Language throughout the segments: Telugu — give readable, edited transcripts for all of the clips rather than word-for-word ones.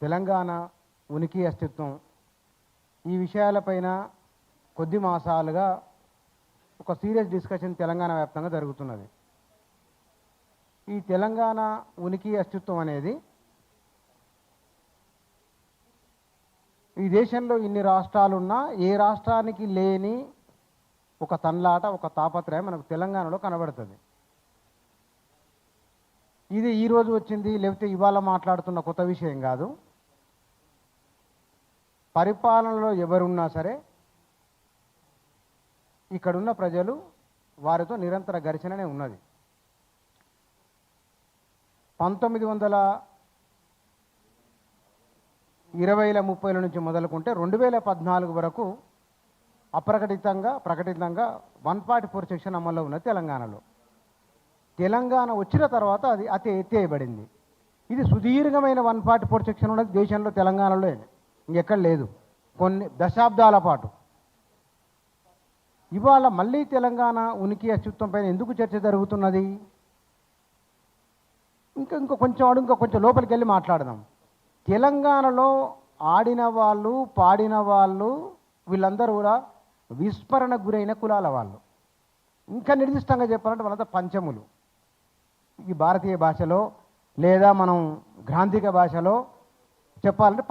తెలంగాణ ఉనికి అస్తిత్వం ఈ విషయాలపైన కొద్ది మాసాలుగా ఒక సీరియస్ డిస్కషన్ తెలంగాణ వ్యాప్తంగా జరుగుతున్నది. ఈ తెలంగాణ ఉనికి అస్తిత్వం అనేది ఈ దేశంలో ఇన్ని రాష్ట్రాలున్నా ఏ రాష్ట్రానికి లేని ఒక తన్లాట, ఒక తాపత్రయం మనకు తెలంగాణలో కనబడుతుంది. ఇది ఈరోజు వచ్చింది లేకపోతే ఇవాళ మాట్లాడుతున్న కొత్త విషయం కాదు. పరిపాలనలో ఎవరున్నా సరే ఇక్కడున్న ప్రజలు వారితో నిరంతర ఘర్షణనే ఉన్నది. 1920ల 30ల నుంచి మొదలుకుంటే 2014 వరకు ప్రకటితంగా 144 సెక్షన్ అమల్లో ఉన్నది తెలంగాణలో. తెలంగాణ వచ్చిన తర్వాత అది ఎత్తేయబడింది. ఇది సుదీర్ఘమైన 144 సెక్షన్ ఉన్నది దేశంలో, తెలంగాణలో ఇంకెక్కడ లేదు. కొన్ని దశాబ్దాల పాటు. ఇవాళ మళ్ళీ తెలంగాణ ఉనికి అస్తిత్వం పైన ఎందుకు చర్చ జరుగుతున్నది? ఇంకా కొంచెం లోపలికి వెళ్ళి మాట్లాడదాం. తెలంగాణలో ఆడిన వాళ్ళు, పాడిన వాళ్ళు వీళ్ళందరూ కూడా విస్మరణకు గురైన కులాల వాళ్ళు. ఇంకా నిర్దిష్టంగా చెప్పాలంటే వాళ్ళంతా పంచములు. ఈ భారతీయ భాషలో లేదా మనం గ్రాంధిక భాషలో చెప్పాలంటే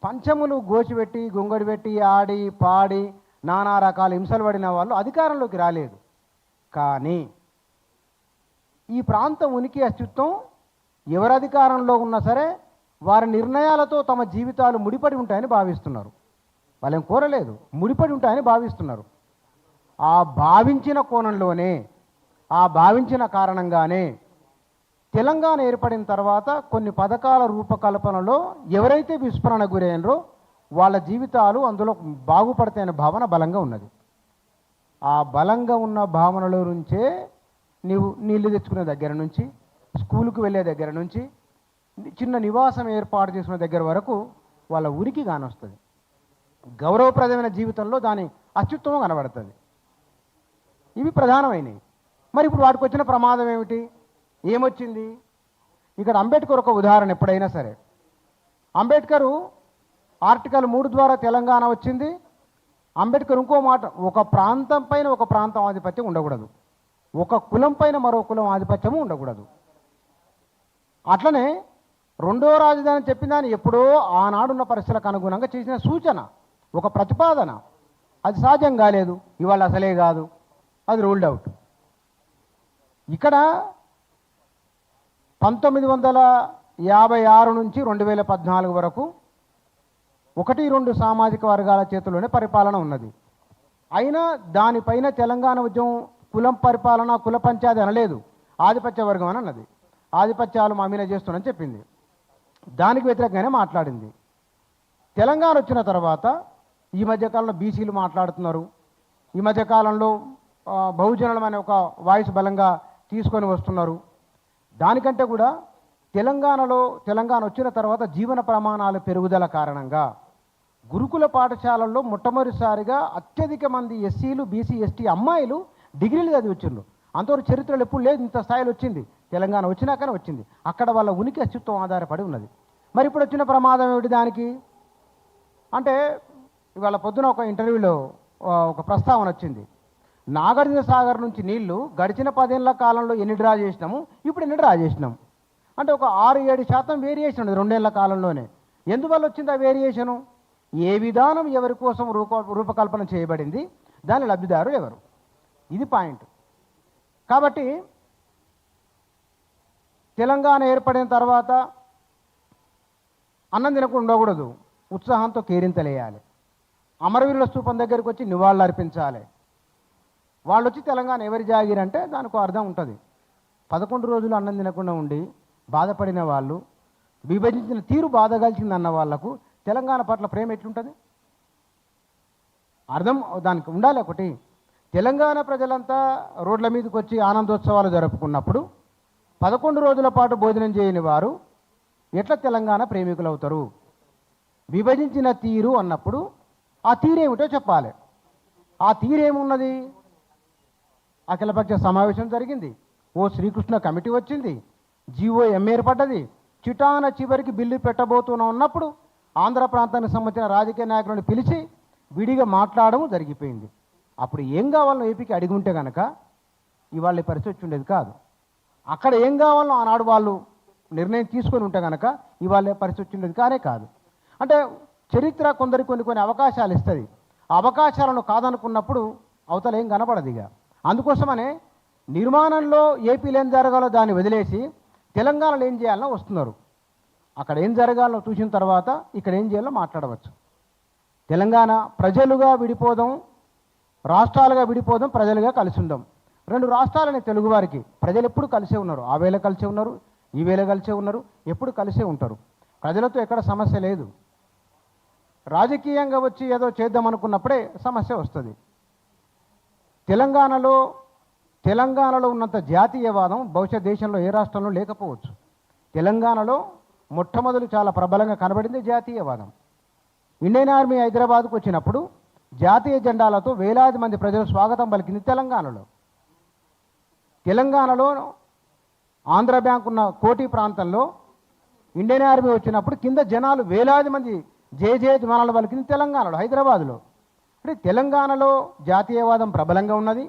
పంచములు గోచిపెట్టి గుంగడి పెట్టి ఆడి పాడి నానా రకాల హింసలు పడిన వాళ్ళు అధికారంలోకి రాలేదు. కానీ ఈ ప్రాంతం ఉనికి అస్తిత్వం ఎవరి అధికారంలో ఉన్నా సరే వారి నిర్ణయాలతో తమ జీవితాలు ముడిపడి ఉంటాయని భావిస్తున్నారు. వాళ్ళేం కోరలేదు, ముడిపడి ఉంటాయని భావిస్తున్నారు. ఆ భావించిన కోణంలోనే, ఆ భావించిన కారణంగానే తెలంగాణ ఏర్పడిన తర్వాత కొన్ని పథకాల రూపకల్పనలో ఎవరైతే విస్మరణ గురైనరో వాళ్ళ జీవితాలు అందులో బాగుపడతాయనే భావన బలంగా ఉన్నది. ఆ బలంగా ఉన్న భావనలో నుంచే నీళ్లు తెచ్చుకునే దగ్గర నుంచి, స్కూలుకు వెళ్ళే దగ్గర నుంచి, చిన్న నివాసం ఏర్పాటు చేసుకునే దగ్గర వరకు వాళ్ళ ఉనికి కానొస్తుంది. గౌరవప్రదమైన జీవితంలో దాని అత్యుత్తమం కనబడుతుంది. ఇవి ప్రధానమైనవి. మరి ఇప్పుడు వాటికి వచ్చిన ప్రమాదం ఏమిటి? ఏమొచ్చింది? ఇక్కడ అంబేద్కర్ ఒక ఉదాహరణ. ఎప్పుడైనా సరే అంబేద్కరు ఆర్టికల్ 3 ద్వారా తెలంగాణ వచ్చింది. అంబేద్కర్ ఇంకో మాట, ఒక ప్రాంతం పైన ఒక ప్రాంతం ఆధిపత్యం ఉండకూడదు, ఒక కులం పైన మరో కులం ఆధిపత్యము ఉండకూడదు. అట్లనే రెండో రాజధాని చెప్పిన దాన్ని ఎప్పుడో ఆనాడున్న పరిస్థితులకు అనుగుణంగా చేసిన సూచన, ఒక ప్రతిపాదన. అది సాధ్యం కాలేదు, ఇవాళ అసలే కాదు, అది రూల్డ్ అవుట్. ఇక్కడ 1956 నుంచి 2014 వరకు 1-2 సామాజిక వర్గాల చేతుల్లోనే పరిపాలన ఉన్నది. అయినా దానిపైన తెలంగాణ ఉద్యమం కులం పరిపాలన, కుల పంచాయతీ అనలేదు, ఆధిపత్య వర్గం అని అన్నది. ఆధిపత్యాలు మా మీద చేస్తున్నారని చెప్పింది. దానికి వ్యతిరేకంగానే మాట్లాడింది. తెలంగాణ వచ్చిన తర్వాత ఈ మధ్యకాలంలో బీసీలు మాట్లాడుతున్నారు. ఈ మధ్యకాలంలో బహుజనులం అనే ఒక వాయిస్ బలంగా తీసుకొని వస్తున్నారు. దానికంటే కూడా తెలంగాణ వచ్చిన తర్వాత జీవన ప్రమాణాల పెరుగుదల కారణంగా గురుకుల పాఠశాలల్లో మొట్టమొదటిసారిగా అత్యధిక మంది ఎస్సీలు, బీసీ, ఎస్టీ అమ్మాయిలు డిగ్రీలు చదివి వచ్చిండ్రు. అంతవరకు చరిత్రలో ఎప్పుడు లేదు, ఇంత స్థాయిలో వచ్చింది. తెలంగాణ వచ్చినాకనే వచ్చింది. అక్కడ వాళ్ళ ఉనికి అస్తిత్వం ఆధారపడి ఉన్నది. మరి ఇప్పుడు వచ్చిన ప్రమాదం ఏమిటి దానికి అంటే, ఇవాళ పొద్దున ఒక ఇంటర్వ్యూలో ఒక ప్రస్తావన వచ్చింది. నాగార్జున సాగర్ నుంచి నీళ్లు గడిచిన 10 ఏళ్ల కాలంలో ఎన్ని డ్రా చేసినాము, ఇప్పుడు ఎన్ని డ్రా చేసినాము అంటే ఒక 6-7% వేరియేషన్ ఉంది 2 ఏళ్ల కాలంలోనే. ఎందువల్ల వచ్చింది ఆ వేరియేషను? ఏ విధానం ఎవరి కోసం రూపకల్పన చేయబడింది, దాని లబ్ధిదారు ఎవరు, ఇది పాయింట్. కాబట్టి తెలంగాణ ఏర్పడిన తర్వాత అన్నం తినకుండా ఉండకూడదు, ఉత్సాహంతో కేరింతలేయాలి. అమరవీరుల స్తూపం దగ్గరికి వచ్చి నివాళులు అర్పించాలి. వాళ్ళు వచ్చి తెలంగాణ ఎవరి జాగిరంటే దానికి అర్థం ఉంటుంది. 11 రోజులు అన్నం తినకుండా ఉండి బాధపడిన వాళ్ళు, విభజించిన తీరు బాధగలిచింది అన్న వాళ్లకు తెలంగాణ పట్ల ప్రేమ ఎట్లుంటుంది? అర్థం దానికి ఉండాలి. ఒకటి, తెలంగాణ ప్రజలంతా రోడ్ల మీదకి వచ్చి ఆనందోత్సవాలు జరుపుకున్నప్పుడు 11 రోజుల పాటు భోజనం చేయని వారు ఎట్లా తెలంగాణ ప్రేమికులు అవుతారు? విభజించిన తీరు అన్నప్పుడు ఆ తీరేమిటో చెప్పాలి. ఆ తీరేమున్నది? అఖిలపక్ష సమావేశం జరిగింది, ఓ శ్రీకృష్ణ కమిటీ వచ్చింది, జీవోఎం ఏర్పడ్డది, చిటాన చివరికి బిల్లు పెట్టబోతూనే ఉన్నప్పుడు ఆంధ్ర ప్రాంతానికి సంబంధించిన రాజకీయ నాయకులను పిలిచి విడిగా మాట్లాడడం జరిగిపోయింది. అప్పుడు ఏం కావాలో ఏపీకి అడిగి ఉంటే కనుక ఇవాళ ఈ పరిస్థితి వచ్చి ఉండేది కాదు. అక్కడ ఏం కావాలో ఆనాడు వాళ్ళు నిర్ణయం తీసుకొని ఉంటే కనుక ఇవాళ పరిస్థితి వచ్చి ఉండేది కానే కాదు. అంటే చరిత్ర కొందరికి కొన్ని అవకాశాలు ఇస్తుంది. ఆ అవకాశాలను కాదనుకున్నప్పుడు అవతల ఏం కనపడదు. ఇక అందుకోసమనే నిర్మాణంలో ఏపీలో ఏం జరగాలో దాన్ని వదిలేసి తెలంగాణలో ఏం చేయాలనో వస్తున్నారు. అక్కడ ఏం జరగాలో చూసిన తర్వాత ఇక్కడ ఏం చేయాలో మాట్లాడవచ్చు. తెలంగాణ ప్రజలుగా విడిపోదాం, రాష్ట్రాలుగా విడిపోదాం, ప్రజలుగా కలిసి ఉందాం. రెండు రాష్ట్రాలనే తెలుగువారికి ప్రజలు ఎప్పుడు కలిసే ఉన్నారు. ఆ వేళ కలిసే ఉన్నారు, ఈ వేళ కలిసే ఉన్నారు, ఎప్పుడు కలిసే ఉంటారు. ప్రజలతో ఎక్కడ సమస్య లేదు. రాజకీయంగా వచ్చి ఏదో చేద్దాం అనుకున్నప్పుడే సమస్య వస్తుంది. తెలంగాణలో ఉన్నంత జాతీయవాదం బహుశా దేశంలో ఏ రాష్ట్రంలో లేకపోవచ్చు. తెలంగాణలో మొట్టమొదటి చాలా ప్రబలంగా కనబడింది జాతీయవాదం. ఇండియన్ ఆర్మీ హైదరాబాద్కు వచ్చినప్పుడు జాతీయ జెండాలతో వేలాది మంది ప్రజలు స్వాగతం పలికింది తెలంగాణలో ఆంధ్ర బ్యాంక్ ఉన్న కోటి ప్రాంతంలో ఇండియన్ ఆర్మీ వచ్చినప్పుడు కింద జనాలు వేలాది మంది జయ జనాలు పలికింది తెలంగాణలో, హైదరాబాదులో. అంటే తెలంగాణలో జాతీయవాదం ప్రబలంగా ఉన్నది.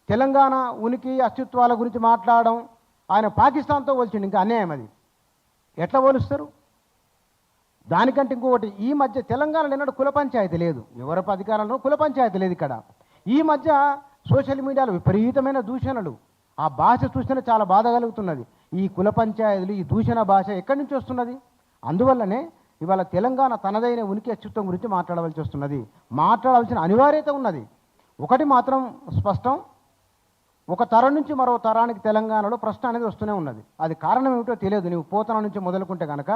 తెలంగాణ ఉనికి అస్తిత్వాల గురించి మాట్లాడడం ఆయన పాకిస్తాన్తో పోల్చిండు. ఇంకా అన్యాయం అది. ఎట్లా పోలుస్తారు? దానికంటే ఇంకొకటి, ఈ మధ్య తెలంగాణలో ఎన్నడూ కుల పంచాయతీ లేదు. ఎవరి అధికారంలో కుల పంచాయతీ లేదు ఇక్కడ. ఈ మధ్య సోషల్ మీడియాలో విపరీతమైన దూషణలు. ఆ భాష చూస్తేనే చాలా బాధ కలుగుతున్నది. ఈ కుల పంచాయతీలు, ఈ దూషణ భాష ఎక్కడి నుంచి వస్తున్నది? అందువల్లనే ఇవాళ తెలంగాణ తనదైన ఉనికి అస్తిత్వం గురించి మాట్లాడవలసి వస్తున్నది. మాట్లాడాల్సిన అనివార్యత ఉన్నది. ఒకటి మాత్రం స్పష్టం, ఒక తరం నుంచి మరో తరానికి తెలంగాణలో ప్రశ్న అనేది వస్తూనే ఉన్నది. అది కారణం ఏమిటో తెలియదు. నువ్వు పోతన నుంచి మొదలుకుంటే కనుక,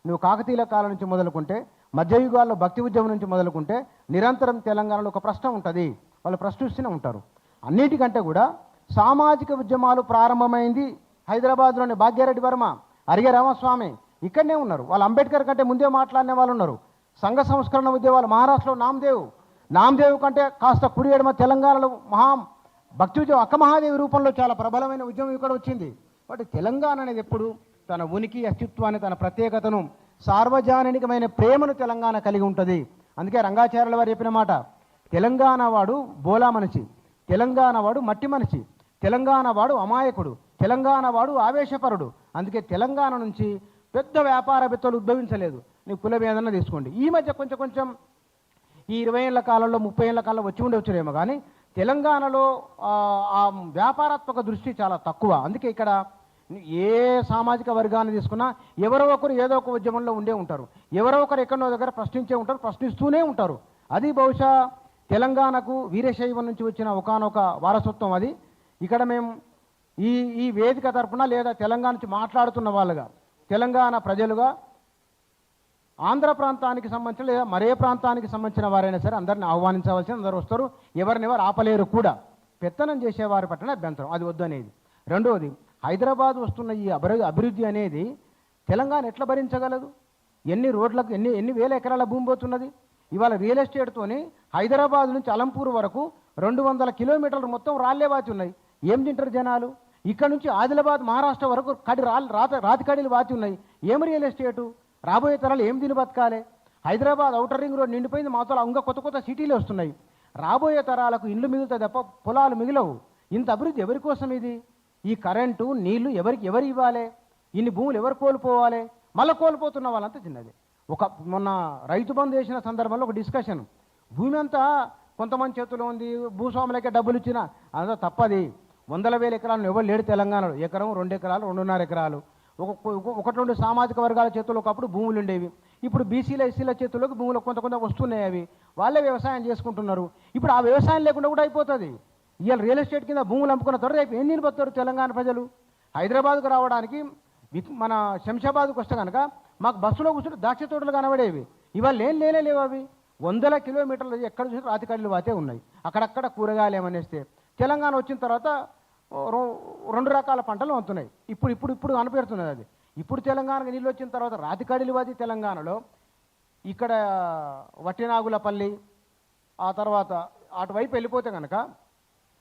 నువ్వు కాకతీయుల కాలం నుంచి మొదలుకుంటే, మధ్యయుగాల్లో భక్తి ఉద్యమం నుంచి మొదలుకుంటే నిరంతరం తెలంగాణలో ఒక ప్రశ్న ఉంటుంది. వాళ్ళు ప్రశ్నిస్తూనే ఉంటారు. అన్నిటికంటే కూడా సామాజిక ఉద్యమాలు ప్రారంభమైంది హైదరాబాద్లోని భాగ్యారెడ్డి వర్మ, అరిగే రామస్వామి ఇక్కడనే ఉన్నారు. వాళ్ళు అంబేద్కర్ కంటే ముందే మాట్లాడిన వాళ్ళు ఉన్నారు. సంఘ సంస్కరణ ఉద్యమాలు మహారాష్ట్రలో నామదేవ్ కంటే కాస్త కుడి ఎడమ తెలంగాణలో భక్తి ఉద్యమం అక్కమహాదేవి రూపంలో చాలా ప్రబలమైన ఉద్యమం ఇక్కడ వచ్చింది. కాబట్టి తెలంగాణ అనేది ఎప్పుడు తన ఉనికి అస్తిత్వాన్ని, తన ప్రత్యేకతను, సార్వజనికమైన ప్రేమను తెలంగాణ కలిగి ఉంటుంది. అందుకే రంగాచార్యుల వారు చెప్పిన మాట, తెలంగాణ వాడు బోలా మనిషి, తెలంగాణ వాడు మట్టి మనిషి, తెలంగాణ వాడు అమాయకుడు, తెలంగాణ వాడు ఆవేశపరుడు. అందుకే తెలంగాణ నుంచి పెద్ద వ్యాపారవేత్తలు ఉద్భవించలేదు. నీకు కుల వేదన తీసుకోండి. ఈ మధ్య కొంచెం ఈ 20 ఏళ్ల కాలంలో 30 ఏళ్ల కాలంలో వచ్చి ఉండవచ్చునేమో, కానీ తెలంగాణలో ఆ వ్యాపారాత్మక దృష్టి చాలా తక్కువ. అందుకే ఇక్కడ ఏ సామాజిక వర్గాన్ని తీసుకున్నా ఎవరో ఒకరు ఏదో ఒక ఉద్యమంలో ఉండే ఉంటారు. ఎవరో ఒకరు ఎక్కడో దగ్గర ప్రశ్నించే ఉంటారు, ప్రశ్నిస్తూనే ఉంటారు. అది బహుశా తెలంగాణకు వీరశైవం నుంచి వచ్చిన ఒకానొక వారసత్వం అది. ఇక్కడ మేము ఈ వేదిక తరపున లేదా తెలంగాణ నుంచి మాట్లాడుతున్న వాళ్ళుగా, తెలంగాణ ప్రజలుగా, ఆంధ్ర ప్రాంతానికి సంబంధించిన లేదా మరే ప్రాంతానికి సంబంధించిన వారైనా సరే అందరిని ఆహ్వానించవలసిన, అందరూ వస్తారు, ఎవరినెవరు ఆపలేరు కూడా. పెత్తనం చేసేవారి పట్ల అభ్యంతరం, అది వద్దు అనేది. రెండవది, హైదరాబాద్ వస్తున్న ఈ అభివృద్ధి అనేది తెలంగాణ ఎట్లా భరించగలదు? ఎన్ని రోడ్లకు ఎన్ని వేల ఎకరాల భూమి పోతున్నది. ఇవాళ రియల్ ఎస్టేట్తోని హైదరాబాద్ నుంచి అలంపూర్ వరకు 200 కిలోమీటర్లు మొత్తం రాళ్ళే వాచి ఉన్నాయి. ఏం తింటారు జనాలు? ఇక్కడ నుంచి ఆదిలాబాద్ మహారాష్ట్ర వరకు రాతి కడీలు వాచి ఉన్నాయి. ఏం రియల్ ఎస్టేటు? రాబోయే తరాలు ఏం తిని బతకాలి? హైదరాబాద్ ఔటర్ రింగ్ రోడ్ నిండిపోయింది, మాతో ఇంకా కొత్త సిటీలు వస్తున్నాయి. రాబోయే తరాలకు ఇండ్లు మిగులుతాయి తప్ప పొలాలు మిగిలవు. ఇంత అభివృద్ధి ఎవరి కోసం ఇది? ఈ కరెంటు, నీళ్లు ఎవరు ఇవ్వాలి? ఇన్ని భూములు ఎవరు కోల్పోవాలి? మళ్ళీ కోల్పోతున్న వాళ్ళంతా చిన్నది. మొన్న రైతు బంధు చేసిన సందర్భంలో ఒక డిస్కషన్, భూమి అంతా కొంతమంది చేతుల్లో ఉంది, భూస్వాములకే డబ్బులు ఇచ్చినా అంతా తప్పది. 100,000 ఎకరాలను ఎవరు లేడు తెలంగాణలో. ఎకరం, 2 ఎకరాలు, 2.5 ఎకరాలు. 1-2 సామాజిక వర్గాల చేతుల్లో ఒకప్పుడు భూములు ఉండేవి. ఇప్పుడు బీసీల ఎస్సీల చేతుల్లోకి భూములు కొంత వస్తున్నాయి. అవి వాళ్ళే వ్యవసాయం చేసుకుంటున్నారు. ఇప్పుడు ఆ వ్యవసాయం లేకుండా కూడా అయిపోతుంది. ఇవాళ రియల్ ఎస్టేట్ కింద భూములు అమ్ముకున్న త్వర రేపు ఏం నిలబడతారు తెలంగాణ ప్రజలు? హైదరాబాద్కు రావడానికి మన శంషాబాద్కు వస్తే కనుక మాకు బస్సులో కూర్చుంటే ద్రాక్ష తోటలు కనబడేవి. ఇవాళ లేవు అవి. 100 కిలోమీటర్లు ఎక్కడ చూసి రాతికడలు వాతే ఉన్నాయి. అక్కడక్కడ కూరగాయలు ఏమనేస్తే తెలంగాణ వచ్చిన తర్వాత 2 రకాల పంటలు వంతున్నాయి. ఇప్పుడు కనపెడుతున్నది అది. ఇప్పుడు తెలంగాణకు నీళ్ళు వచ్చిన తర్వాత రాతికడలు వాది తెలంగాణలో. ఇక్కడ వట్టినాగులపల్లి, ఆ తర్వాత అటువైపు వెళ్ళిపోతే కనుక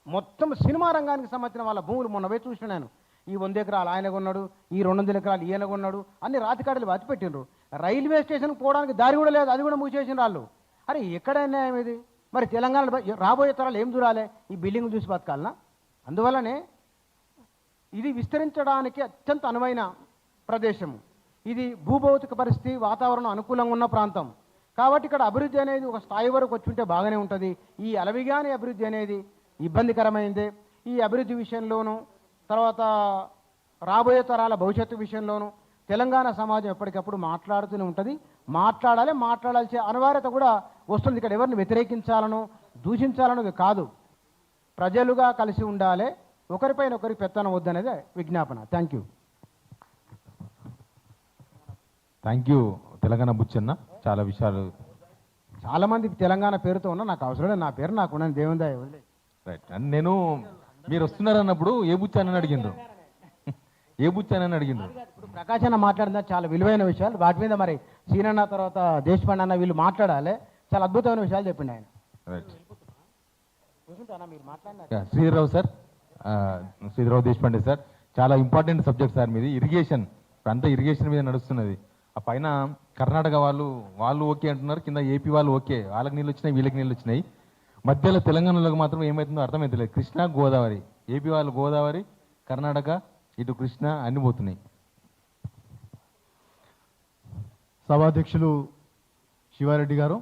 మొత్తం సినిమా రంగానికి సంబంధించిన వాళ్ళ భూములు మొన్న పోయి చూసిన నేను. ఈ 100 ఎకరాలు ఆయన కొన్నాడు, ఈ 200 ఎకరాలు ఈయన కొన్నాడు, అన్ని రాతికాడలు బతి పెట్టిండ్రు. రైల్వే స్టేషన్కి పోవడానికి దారి కూడా లేదు, అది కూడా మూసేసిన వాళ్ళు. అరే ఎక్కడ న్యాయం ఇది? మరి తెలంగాణలో రాబోయే తరాలు ఏం చూడాలి? ఈ బిల్డింగ్ చూసి బతకాలనా? అందువల్లనే ఇది విస్తరించడానికి అత్యంత అనువైన ప్రదేశము. ఇది భూభౌతిక పరిస్థితి, వాతావరణం అనుకూలంగా ఉన్న ప్రాంతం కాబట్టి ఇక్కడ అభివృద్ధి అనేది ఒక స్థాయి వరకు వచ్చి ఉంటే బాగానే ఉంటుంది. ఈ అలవిగాని అభివృద్ధి అనేది ఇబ్బందికరమైందే. ఈ అభివృద్ధి విషయంలోనూ తర్వాత రాబోయే తరాల భవిష్యత్తు విషయంలోనూ తెలంగాణ సమాజం ఎప్పటికప్పుడు మాట్లాడుతూనే ఉంటుంది. మాట్లాడాల్సిన అనివార్యత కూడా వస్తుంది. ఇక్కడ ఎవరిని వ్యతిరేకించాలనో దూషించాలనో కాదు, ప్రజలుగా కలిసి ఉండాలి, ఒకరిపైన ఒకరికి పెత్తనం వద్దనేదే విజ్ఞాపన. Thank you Telangana Buchanna. చాలా విషయాలు చాలామంది తెలంగాణ పేరుతో ఉన్నా నాకు అవసరం లేదు, నా పేరు నాకు ఉన్నది దేవుందా వదిలే. రైట్. అండ్ నేను మీరు వస్తున్నారు అన్నప్పుడు ఏ బుచ్చానని అడిగిండ్రు, ఏ బుచ్చానని అడిగిండ్రు. ఇప్పుడు ప్రకాష్ అన్న మాట్లాడిన చాలా విలువైన విషయాలు, వాటి మీద మరి సీనన్న తర్వాత దేశపాండే అన్న వీళ్ళు మాట్లాడాలి. చాలా అద్భుతమైన విషయాలు చెప్పిండు ఆయన. రైట్. మీరు మాట్లాడిన శ్రీధరరావు సార్, శ్రీధరరావు దేశపాండే సార్, చాలా ఇంపార్టెంట్ సబ్జెక్ట్ సార్ మీది. ఇరిగేషన్, అంతా ఇరిగేషన్ మీద నడుస్తున్నది. ఆ పైన కర్ణాటక వాళ్ళు ఓకే అంటున్నారు, కింద ఏపీ వాళ్ళు ఓకే, వాళ్ళకి నీళ్ళు వచ్చినాయి, వీళ్ళకి నీళ్ళు వచ్చినాయి. మధ్యలో తెలంగాణలోకి మాత్రం ఏమవుతుందో అర్థమవుతలేదు. కృష్ణా గోదావరి, ఏపీ వాళ్ళు గోదావరి, కర్ణాటక ఇటు కృష్ణ అన్ని పోతున్నాయి. సభాధ్యక్షులు శివారెడ్డి గారు,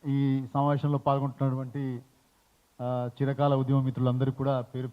ఈ సమావేశంలో పాల్గొంటున్నటువంటి చిరకాల ఉద్యమ మిత్రులందరికీ కూడా పేరు